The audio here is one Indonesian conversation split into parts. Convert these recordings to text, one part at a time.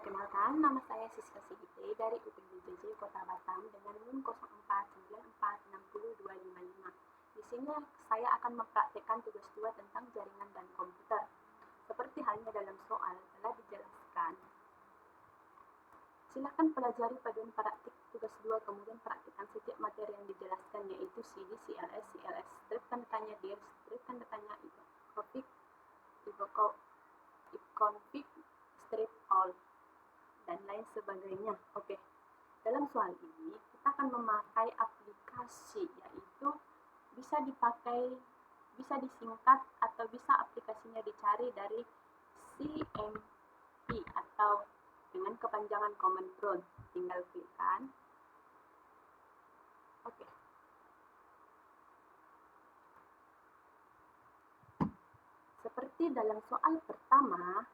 Perkenalkan, nama saya Siska Sigite dari UPBJJ Kota Batam dengan NIM 0494600255. Di sini saya akan mempraktikkan tugas 2 tentang jaringan dan komputer. Seperti halnya dalam soal telah dijelaskan. Silakan pelajari paduan praktik tugas 2 kemudian praktikkan setiap materi yang dijelaskan, yaitu CD, CLS, strip tanda tanya dir, strip tanda tanya ifconfig, strip all, dan lain sebagainya. Oke. Dalam soal ini kita akan memakai aplikasi, yaitu bisa disingkat atau bisa aplikasinya dicari dari CMP atau dengan kepanjangan Command Prompt. Tinggal klikkan. Oke. Seperti dalam soal pertama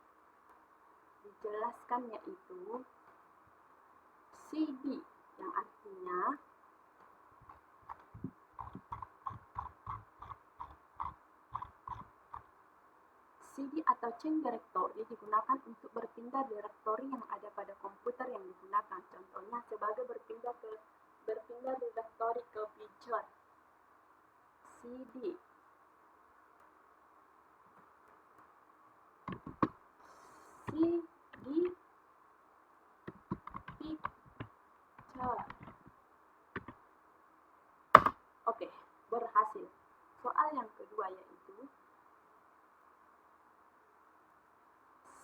dijelaskan, yaitu CD, yang artinya CD atau change directory digunakan untuk berpindah direktori yang ada pada komputer yang digunakan. Contohnya sebagai berpindah direktori ke picture. CD picture. Oke, berhasil. Soal yang kedua yaitu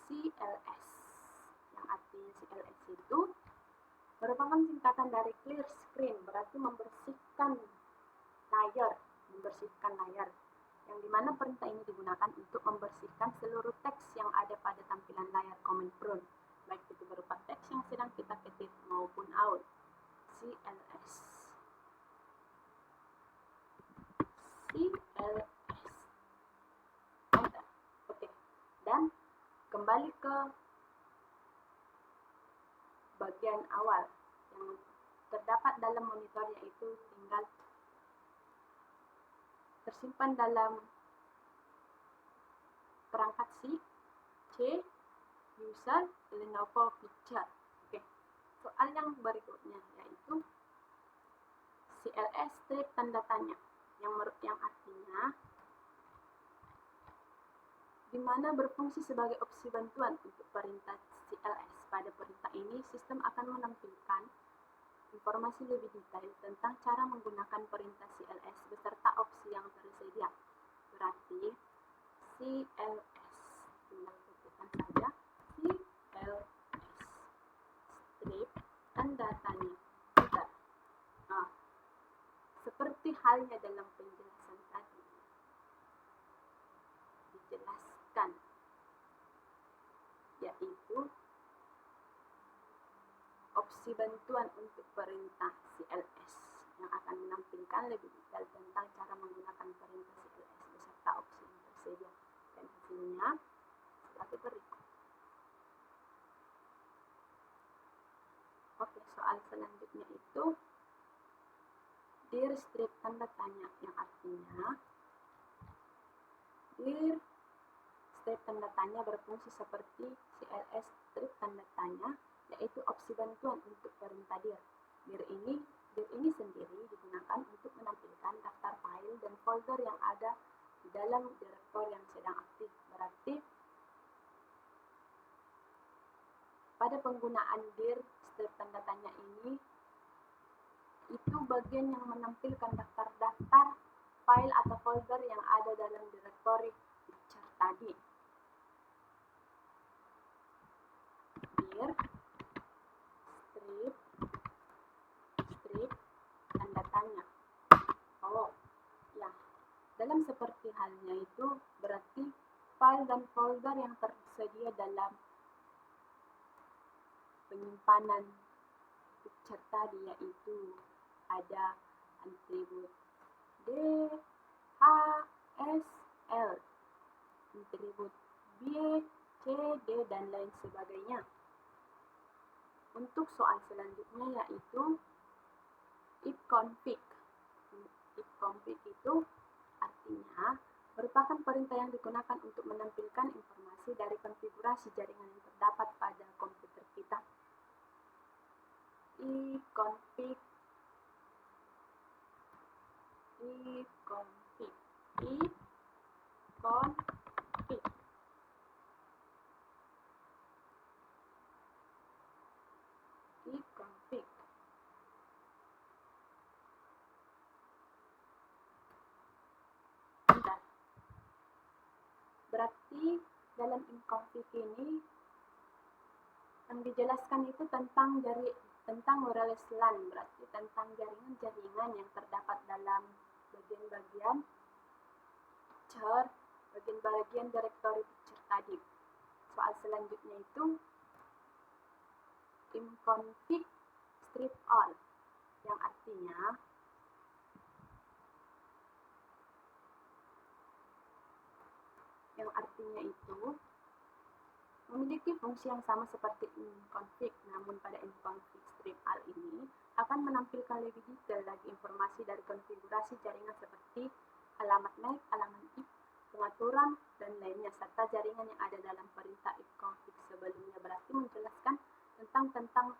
CLS, yang artinya CLS itu merupakan singkatan dari clear screen, berarti membersihkan layar, yang dimana perintah ini digunakan untuk membersihkan seluruh teks yang ada pada tampilan layar Command Prompt, baik itu berupa teks yang sedang kita ketik maupun out. CLS. Oke. Dan kembali ke bagian awal yang terdapat dalam monitor, yaitu tinggal tersimpan dalam perangkat C user Lenovo Picture. Oke. Soal yang berikutnya yaitu CLS strip tanda tanya, yang artinya di mana berfungsi sebagai opsi bantuan untuk perintah CLS. Pada perintah ini, sistem akan menampilkan informasi lebih detail tentang cara menggunakan perintah CLS beserta opsi yang tersedia. Berarti CLS, tinggal ketikkan saja CLS strip tanda tanya. Nah, seperti halnya dalam penjelasan tadi dijelaskan, yaitu opsi bantuan untuk perintah CLS yang akan menampilkan lebih detail tentang cara menggunakan perintah CLS beserta opsi yang tersedia, dan hasilnya seperti berikut. Oke, soal selanjutnya itu dir strip tanda tanya, yang artinya dir strip tanda tanya berfungsi seperti CLS strip tanda tanya, yaitu opsi bantuan untuk perintah dir. Dir ini sendiri digunakan untuk menampilkan daftar file dan folder yang ada di dalam direktori yang sedang aktif. Berarti pada penggunaan dir strip tanda tanya ini, itu bagian yang menampilkan daftar-daftar file atau folder yang ada dalam direktori picture tadi. Dir strip tanda tanya. Oh, ya. Dalam seperti halnya itu berarti file dan folder yang tersedia dalam penyimpanan picture tadi, yaitu ada atribut D, H, S, L, atribut B, C, D, dan lain sebagainya. Untuk soal selanjutnya yaitu ifconfig. Ifconfig itu artinya merupakan perintah yang digunakan untuk menampilkan informasi dari konfigurasi jaringan yang terdapat pada komputer kita. iconfig Berarti dalam iconfig ini yang dijelaskan itu tentang wireless LAN, berarti tentang jaringan-jaringan yang terdapat dalam bagian-bagian directory picture tadi. Soal selanjutnya itu iconfig strip all, yang artinya itu memiliki fungsi yang sama seperti iconfig, namun pada iconfig strip all ini akan menampilkan lebih detail lagi informasi dari konfigurasi jaringan seperti alamat MAC, alamat IP, pengaturan, dan lainnya, serta jaringan yang ada dalam perintah iconfig sebelumnya. Berarti menjelaskan tentang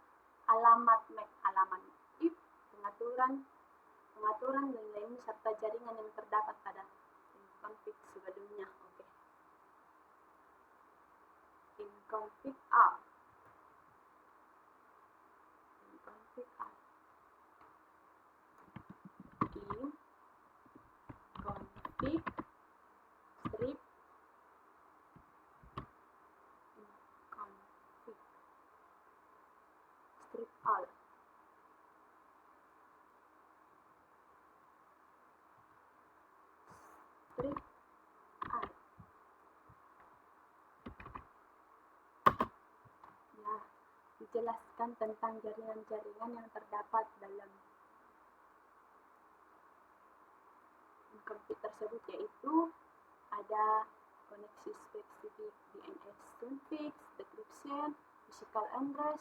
alamat MAC, alamat IP, pengaturan, dan lainnya, serta jaringan yang terdapat pada iconfig sebelumnya. Iconfig all. Iconfig strip all. Strip all. Nah, dijelaskan tentang jaringan-jaringan yang terdapat dalam iconfig tersebut, yaitu ada koneksi spesifik DNS config, decryption, physical address,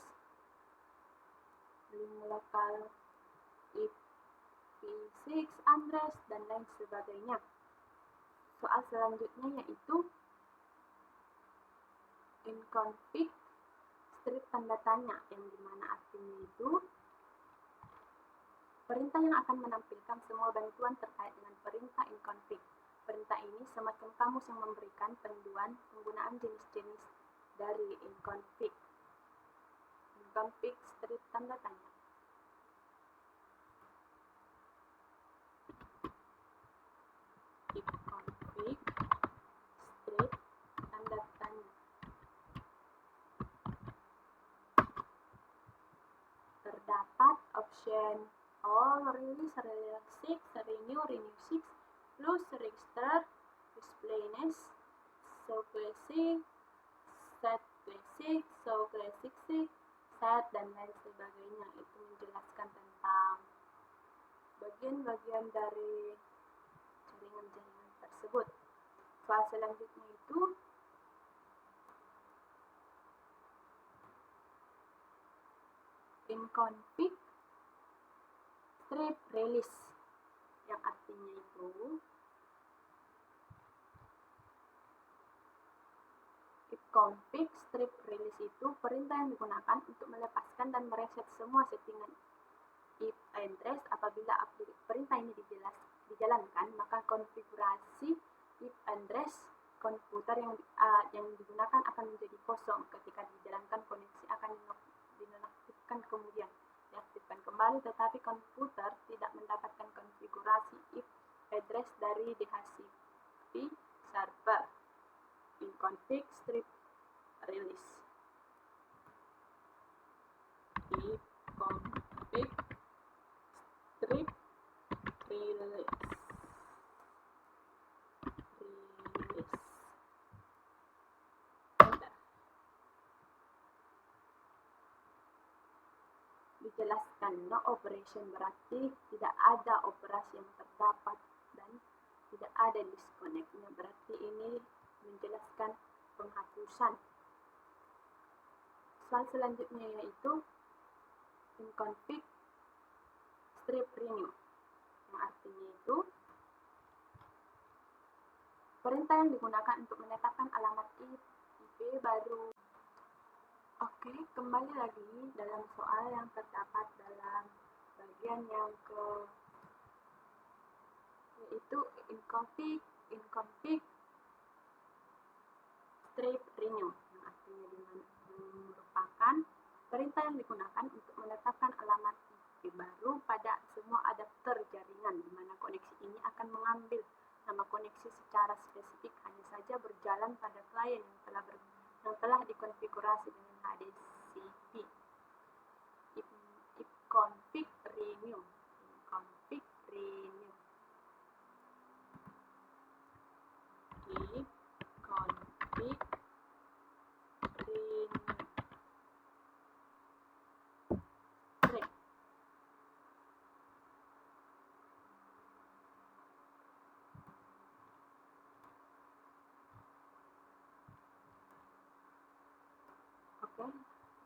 link lokal IPv6 address, dan lain sebagainya. Soal selanjutnya yaitu iconfig strip tanda tanya, yang dimana artinya itu perintah yang akan menampilkan semua bantuan terkait dengan perintah iconfig. Perintah ini semacam kamus yang memberikan panduan penggunaan jenis-jenis dari iconfig. Iconfig strip tanda tanya. Iconfig strip tanda tanya. Terdapat option all, release, release 6, renew, renew 6, plus, register, displayness, show classic, set classic, show classic, set, dan lain sebagainya. Itu menjelaskan tentang bagian-bagian dari jaringan-jaringan tersebut. Soal selanjutnya itu iconfig strip release, yang artinya itu iconfig strip release itu perintah yang digunakan untuk melepaskan dan mereset semua settingan IP address. Apabila perintah ini dijalankan, maka konfigurasi IP address komputer yang digunakan akan menjadi kosong. Ketika dijalankan, koneksi akan dinonaktifkan kemudian diaktifkan kembali, tetapi komputer tidak mendapatkan konfigurasi IP address dari DHCP server. Iconfig strip release. Iconfig strip release. Dijelaskan no operation, berarti tidak ada operasi yang terdapat dan tidak ada disconnect-nya, berarti ini menjelaskan penghapusan. Soal selanjutnya yaitu iconfig strip renew, yang artinya itu Perintah yang digunakan untuk menetapkan alamat IP baru. Oke, kembali lagi dalam soal yang terdapat dalam bagian yang yaitu inconfig strip renew, yang artinya merupakan perintah yang digunakan untuk menetapkan alamat IP baru pada semua adapter jaringan, di mana koneksi ini akan mengambil nama koneksi secara spesifik, hanya saja berjalan pada klien yang telah dikonfigurasi dengan HDCP. Config renew. Config renew. Config renew. Strip. Oke,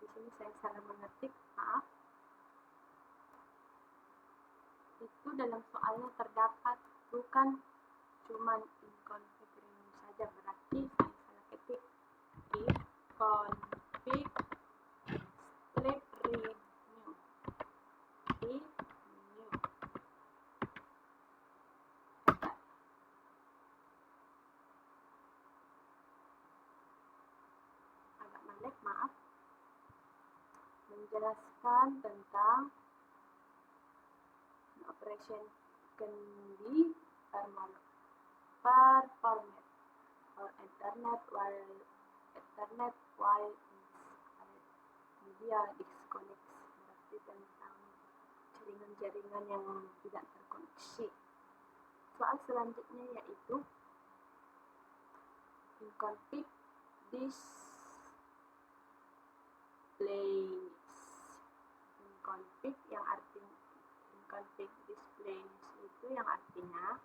di sini saya salah mengetik, maaf. Itu dalam soalnya terdapat bukan cuman inconfig renew saja, berarti saya salah ketik config strip renew. Agak pendek, maaf. Menjelaskan tentang operation can be performed or Ethernet while inside media disconnect, berarti tentang jaringan-jaringan yang tidak terkoneksi. Soal selanjutnya yaitu inconfig display. Inconfig yang artinya config display itu yang artinya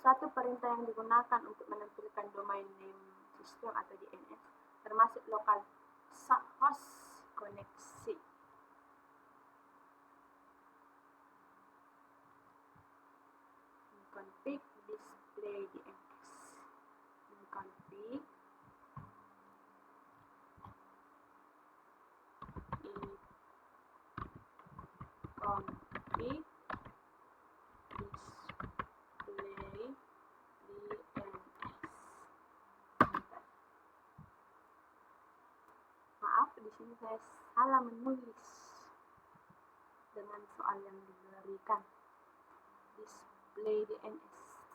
suatu perintah yang digunakan untuk menampilkan domain name system atau DNS termasuk lokal host koneksi. Config display DNS. Config config display DNS. Maaf, di sini saya salah menulis dengan soal yang diberikan. Display DNS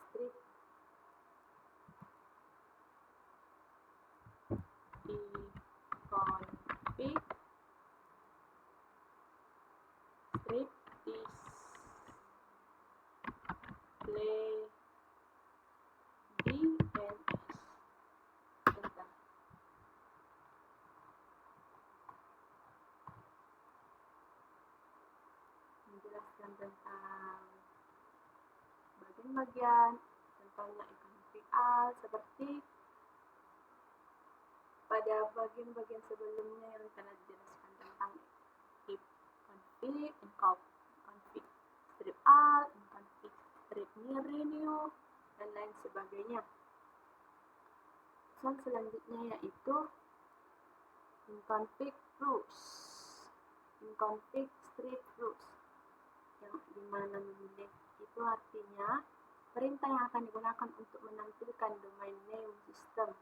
strip config strip display DNS. Bentar. Menjelaskan tentang bagian-bagian, contohnya config A, seperti pada bagian-bagian sebelumnya yang telah dijelaskan tentang if config, config strip alt, config strip renew, dan lain sebagainya. Soal selanjutnya yaitu inconfig rules. Inconfig strip rules, yang dimana memilih itu artinya perintah yang akan digunakan untuk menampilkan domain name system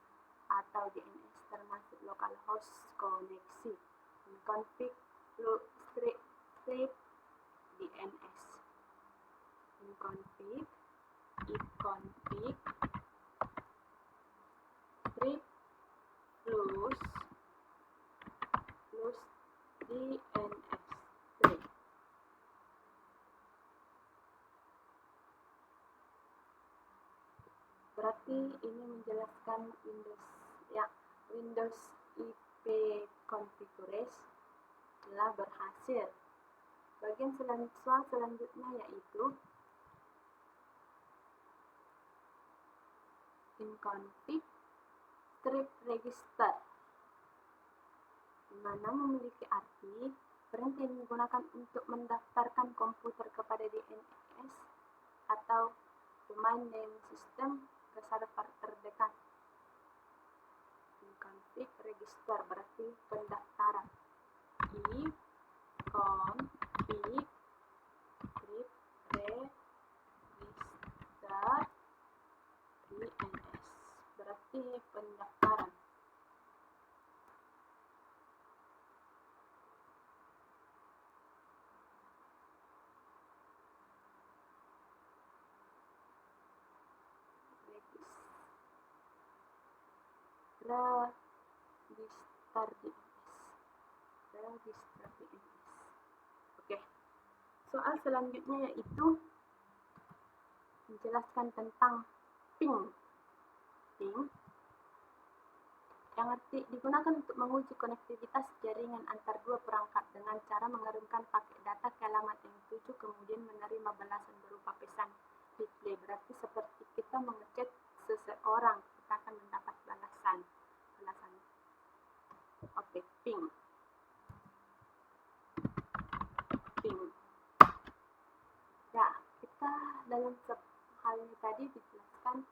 atau DNS termasuk localhost koneksi. Config strip DNS. Config if config strip plus DNS strip. Berarti ini menjelaskan Windows IP configures telah berhasil. Bagian soal selanjutnya yaitu inconfig strip register, di mana memiliki arti perintah yang digunakan untuk mendaftarkan komputer kepada DNS atau domain name system ke server terdekat. Config register berarti pendaftaran. If config register DNS berarti pendaftaran. Register DNS. Oke. Soal selanjutnya yaitu menjelaskan tentang ping. Ping yang digunakan untuk menguji konektivitas jaringan antar dua perangkat dengan cara mengirimkan paket data ke alamat yang dituju kemudian menerima balasan berupa pesan replay. Berarti seperti kita mengechat seseorang, kita akan mendapat balasan. Oke, ping. Ya, kita dalam hal ini tadi dijelaskan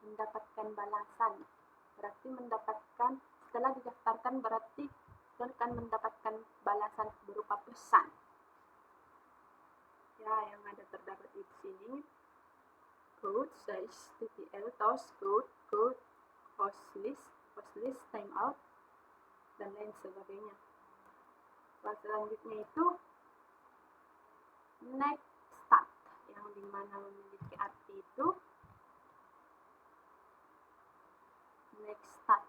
mendapatkan balasan. Berarti mendapatkan, setelah didaftarkan berarti akan mendapatkan balasan berupa pesan. Ya, yang ada terdapat di sini code, size, TTL, toast, code, hostlist, timeout, dan lain sebagainya. Soal selanjutnya itu next start, yang dimana memiliki arti itu next start.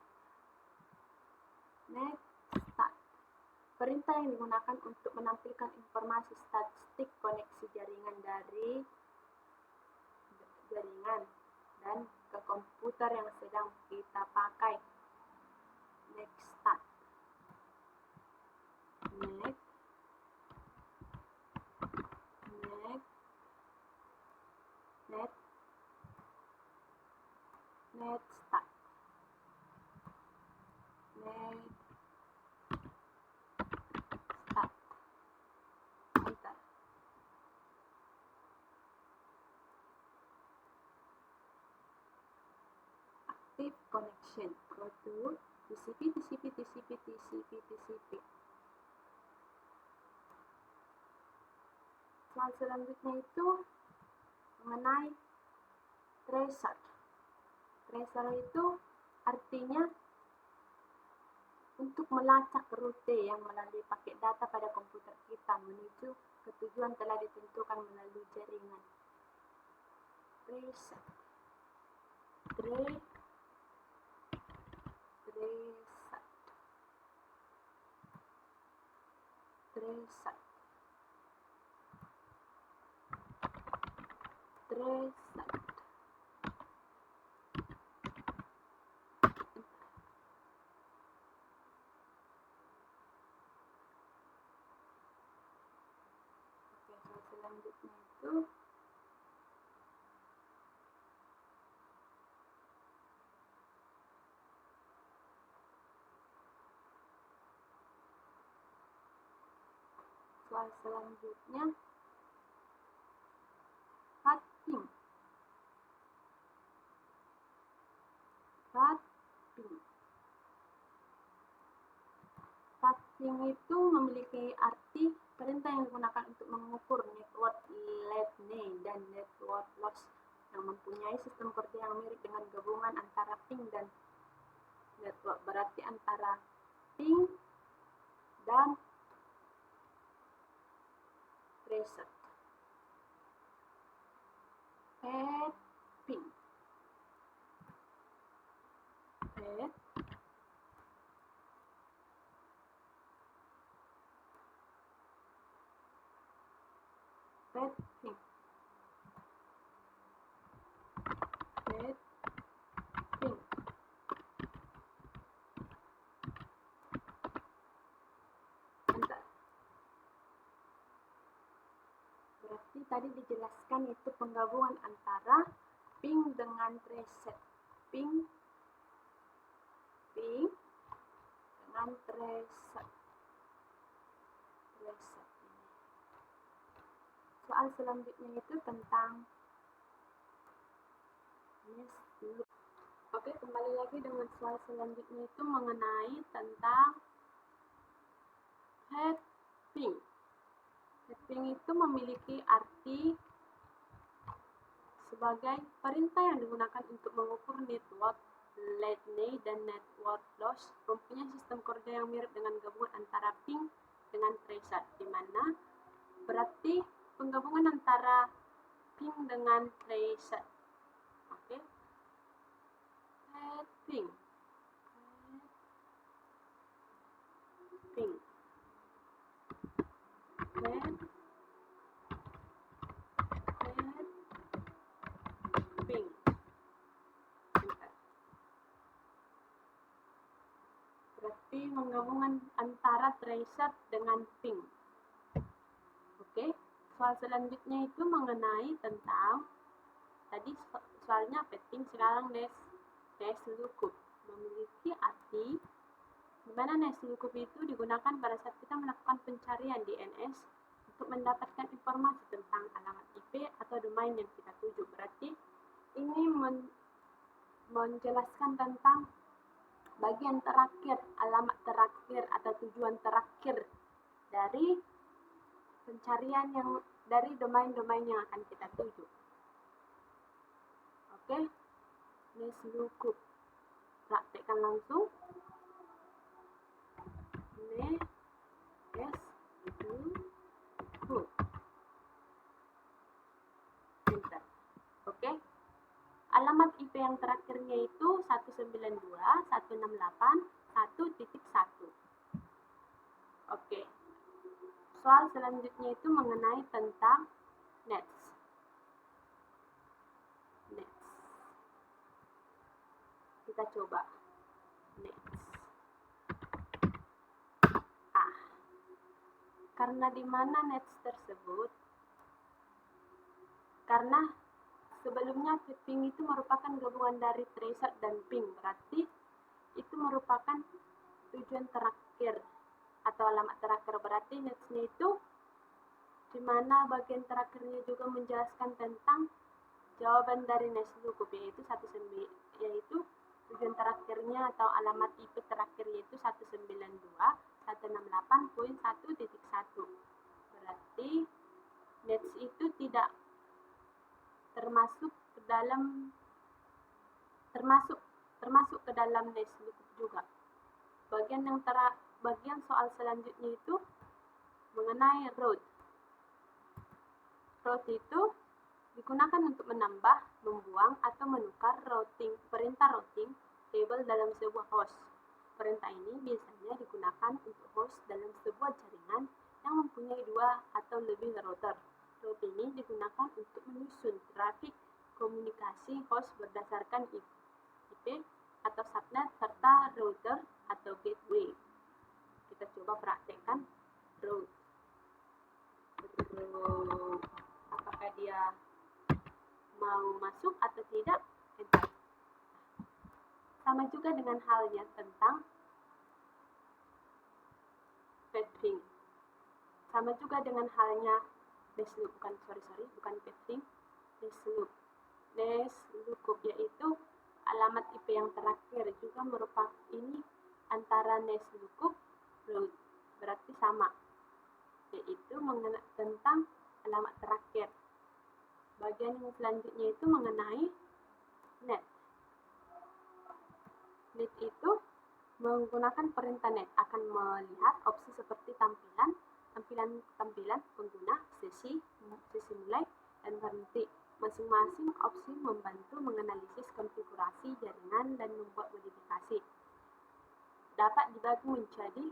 Perintah yang digunakan untuk menampilkan informasi statistik koneksi jaringan dari jaringan dan ke komputer yang sedang kita pakai. Next start. Next start. Enter. Active connection. Go to TCP. Soal selanjutnya itu mengenai tracer. Tracer itu artinya untuk melacak rute yang melalui paket data pada komputer kita menuju ke tujuan telah ditentukan melalui jaringan. Tracer. Selanjutnya itu pathing. Pathing itu memiliki arti perintah yang digunakan untuk mengukur network latency dan network loss yang mempunyai sistem kerja yang mirip dengan gabungan antara ping dan network. Berarti antara ping dan tracer. Ping. Berarti tadi dijelaskan itu penggabungan antara ping dengan tracer. Ping dengan tracer. Soal selanjutnya itu tentang loop. Oke, kembali lagi dengan soal selanjutnya itu mengenai tentang heading. Heading itu memiliki arti sebagai perintah yang digunakan untuk mengukur network latency dan network loss, mempunyai sistem kode yang mirip dengan gabungan antara ping dengan tracer, di mana berarti penggabungan antara ping dengan tracer. Oke. Heading. Ping. Ping. Berarti menggabungkan antara tracer dengan ping. Oke, soal selanjutnya itu mengenai tentang tadi soalnya petting, sekarang nes lookup memiliki arti di mana nes lookup itu digunakan pada saat kita melakukan pencarian di NS untuk mendapatkan informasi tentang alamat IP atau domain yang kita tuju. Berarti ini menjelaskan tentang bagian terakhir, alamat terakhir atau tujuan terakhir dari pencarian yang dari domain-domain yang akan kita tuju. Oke, nes lookup. Praktekkan langsung. Nes lookup. Enter. Oke. Alamat IP yang terakhirnya itu 192.168.1.1. Oke. Soal selanjutnya itu mengenai tentang nets. Kita coba nets. Karena di mana nets tersebut? Karena sebelumnya ping itu merupakan gabungan dari tracer dan ping, berarti itu merupakan tujuan terakhir atau alamat terakhir. Berarti netsnya itu di mana bagian terakhirnya juga menjelaskan tentang jawaban dari nes lookup, yaitu tujuan terakhirnya atau alamat IP terakhir yaitu 192.168.1.1. Berarti nets itu tidak termasuk ke dalam nes lookup juga. Bagian soal selanjutnya itu mengenai route. Route itu digunakan untuk menambah, membuang, atau menukar perintah routing table dalam sebuah host. Perintah ini biasanya digunakan untuk host dalam sebuah jaringan yang mempunyai 2 atau lebih router. Route ini digunakan untuk menyusun trafik komunikasi host berdasarkan IP atau subnet serta router atau gateway. Kita coba praktekkan route. Apakah dia mau masuk atau tidak? Enter. Sama juga dengan halnya tentang petting. Sama juga dengan halnya nes lookup, yaitu alamat IP yang terakhir juga merupakan ini antara nes lookup route. Berarti sama, yaitu mengenai tentang alamat terakhir. Bagian yang selanjutnya itu mengenai net. Net itu menggunakan perintah net akan melihat opsi seperti tampilan pengguna, sesi mulai, dan berhenti. Masing-masing opsi membantu menganalisis konfigurasi jaringan dan membuat modifikasi. Dapat dibagi menjadi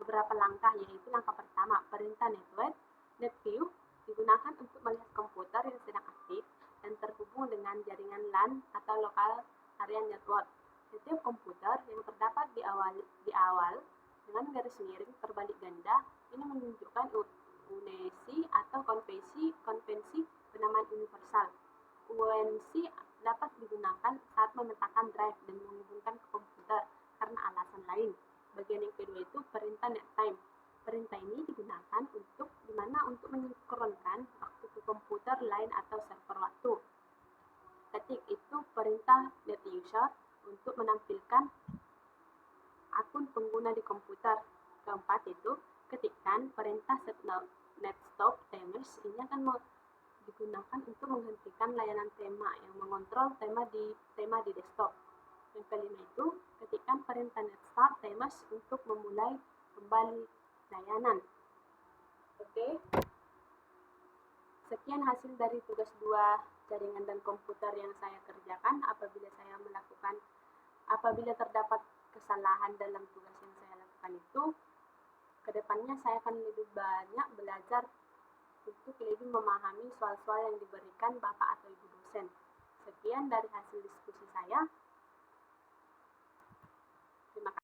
beberapa langkah, yaitu langkah pertama, perintah network. Net view digunakan untuk melihat komputer yang sedang aktif dan terhubung dengan jaringan LAN atau local area network. Setiap komputer yang terdapat di awal dengan garis miring terbalik ganda ini menunjukkan UNC atau konvensi penamaan universal. UNC dapat digunakan saat memetakan drive dan menghubungkan ke komputer karena alasan lain. Bagian yang kedua itu perintah net time. Perintah ini digunakan untuk mensinkronkan waktu ke komputer lain atau server waktu. Ketik itu perintah NetUser untuk menampilkan akun pengguna di komputer. Keempat itu ketikkan perintah netstop timers. Ini akan digunakan untuk menghentikan layanan tema yang mengontrol tema di desktop. Yang kelima itu ketikkan perintah netstart timers untuk memulai kembali layanan. Oke. Sekian hasil dari tugas 2 jaringan dan komputer yang saya kerjakan. Apabila terdapat kesalahan dalam tugas yang saya lakukan itu, kedepannya saya akan lebih banyak belajar untuk lebih memahami soal-soal yang diberikan Bapak atau Ibu dosen. Sekian dari hasil diskusi saya. Terima kasih.